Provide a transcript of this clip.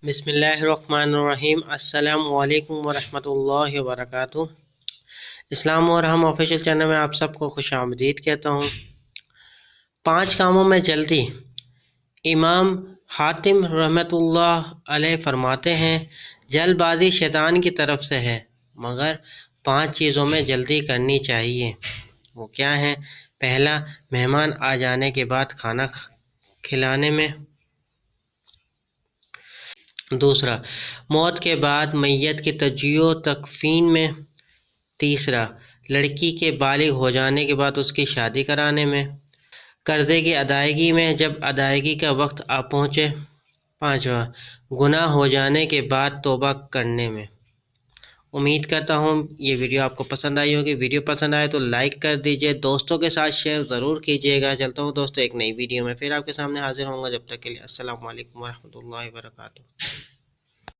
بسم اللہ الرحمن الرحیم۔ السلام علیکم ورحمۃ اللہ وبرکاتہ۔ اسلام اور ہم آفیشیل چینل میں آپ سب کو خوش آمدید کہتا ہوں۔ 5 کاموں میں جلدی۔ امام حاتم رحمۃ اللہ علیہ فرماتے ہیں، جلد بازی شیطان کی طرف سے ہے، مگر 5 چیزوں میں جلدی کرنی چاہیے۔ وہ کیا ہیں؟ پہلا، مہمان آ جانے کے بعد کھانا کھلانے میں۔ دوسرا، موت کے بعد میت کی تجزیہ و تکفین میں۔ تیسرا، لڑکی کے بالغ ہو جانے کے بعد اس کی شادی کرانے میں۔ قرضے کی ادائیگی میں جب ادائیگی کا وقت آ پہنچے۔ پانچواں، گناہ ہو جانے کے بعد توبہ کرنے میں۔ امید کرتا ہوں یہ ویڈیو آپ کو پسند آئی ہوگی۔ ویڈیو پسند آئے تو لائک کر دیجئے، دوستوں کے ساتھ شیئر ضرور کیجئے گا۔ چلتا ہوں دوستوں ایک نئی ویڈیو میں پھر آپ کے سامنے حاضر ہوں گا، جب تک کے لیے السلام علیکم ورحمۃ اللہ وبرکاتہ۔